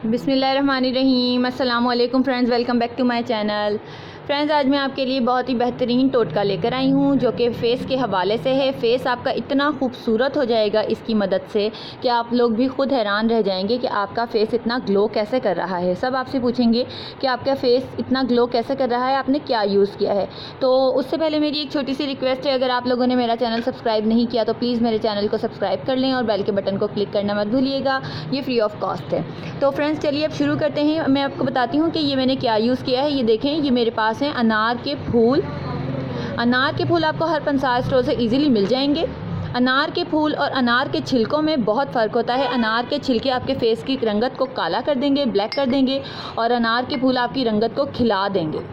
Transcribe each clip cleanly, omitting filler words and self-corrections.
बिस्मिल्लाहिर्रहमानिर्रहीम। अस्सलाम वालेकुम friends, welcome back to my channel. Friends, आज मैं आपके लिए बहुत ही बेहतरीन टोटका लेकर आई हूँ जो कि फ़ेस के हवाले से है। फ़ेस आपका इतना खूबसूरत हो जाएगा इसकी मदद से कि आप लोग भी ख़ुद हैरान रह जाएंगे कि आपका फ़ेस इतना ग्लो कैसे कर रहा है। सब आपसे पूछेंगे कि आपका फ़ेस इतना ग्लो कैसे कर रहा है, आपने क्या यूज़ किया है। तो उससे पहले मेरी एक छोटी सी रिक्वेस्ट है, अगर आप लोगों ने मेरा चैनल सब्सक्राइब नहीं किया तो प्लीज़ मेरे चैनल को सब्सक्राइब कर लें और बेल के बटन को क्लिक करना मत भूलिएगा। ये फ्री ऑफ कॉस्ट है। तो फ्रेंड्स, चलिए अब शुरू करते हैं। मैं आपको बताती हूँ कि ये मैंने क्या यूज़ किया है। ये देखें, ये मेरे पास हैं अनार के फूल। अनार के फूल आपको हर पंसार स्टोर से इजीली मिल जाएंगे। अनार के फूल और अनार के छिलकों में बहुत फ़र्क होता है। अनार के छिलके आपके फेस की रंगत को काला कर देंगे, ब्लैक कर देंगे, और अनार के फूल आपकी रंगत को खिला देंगे।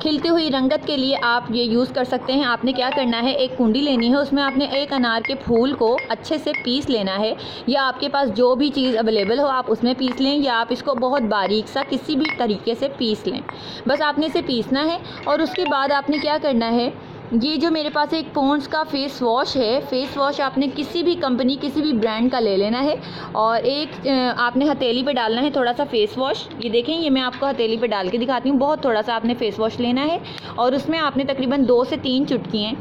खिलती हुई रंगत के लिए आप ये यूज़ कर सकते हैं। आपने क्या करना है, एक कुंडी लेनी है, उसमें आपने एक अनार के फूल को अच्छे से पीस लेना है, या आपके पास जो भी चीज़ अवेलेबल हो आप उसमें पीस लें, या आप इसको बहुत बारीक सा किसी भी तरीके से पीस लें। बस आपने इसे पीसना है। और उसके बाद आपने क्या करना है, ये जो मेरे पास एक पॉन्ड्स का फ़ेस वॉश है, फ़ेस वॉश आपने किसी भी कंपनी किसी भी ब्रांड का ले लेना है, और एक आपने हथेली पे डालना है थोड़ा सा फ़ेस वॉश। ये देखें, ये मैं आपको हथेली पे डाल के दिखाती हूँ। बहुत थोड़ा सा आपने फ़ेस वॉश लेना है, और उसमें आपने तकरीबन 2 से 3 चुटकियाँ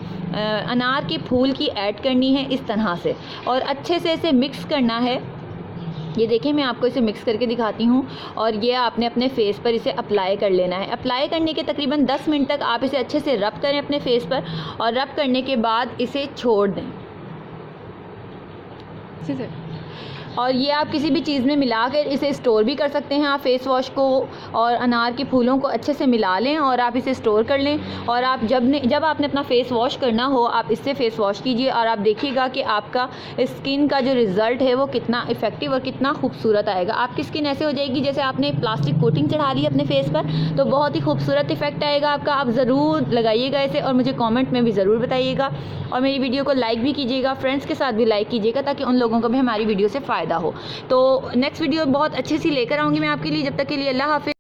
अनार के फूल की ऐड करनी है इस तरह से, और अच्छे से इसे मिक्स करना है। ये देखें, मैं आपको इसे मिक्स करके दिखाती हूँ। और ये आपने अपने फेस पर इसे अप्लाई कर लेना है। अप्लाई करने के तकरीबन 10 मिनट तक आप इसे अच्छे से रब करें अपने फेस पर, और रब करने के बाद इसे छोड़ दें। और ये आप किसी भी चीज़ में मिलाकर इसे स्टोर भी कर सकते हैं। आप फेस वॉश को और अनार के फूलों को अच्छे से मिला लें और आप इसे स्टोर कर लें। और आप जब आपने अपना फेस वॉश करना हो, आप इससे फेस वॉश कीजिए, और आप देखिएगा कि आपका स्किन का जो रिज़ल्ट है वो कितना इफ़ेक्टिव और कितना खूबसूरत आएगा। आपकी स्किन ऐसे हो जाएगी जैसे आपने प्लास्टिक कोटिंग चढ़ा ली अपने फेस पर, तो बहुत ही खूबसूरत इफ़ेक्ट आएगा आपका। आप ज़रूर लगाइएगा इसे, और मुझे कॉमेंट में भी ज़रूर बताइएगा, और मेरी वीडियो को लाइक भी कीजिएगा, फ्रेंड्स के साथ भी लाइक कीजिएगा, ताकि उन लोगों को भी हमारी वीडियो से फ़ायदा हो। तो नेक्स्ट वीडियो बहुत अच्छी सी लेकर आऊँगी मैं आपके लिए। जब तक के लिए अल्लाह हाफ़िज़।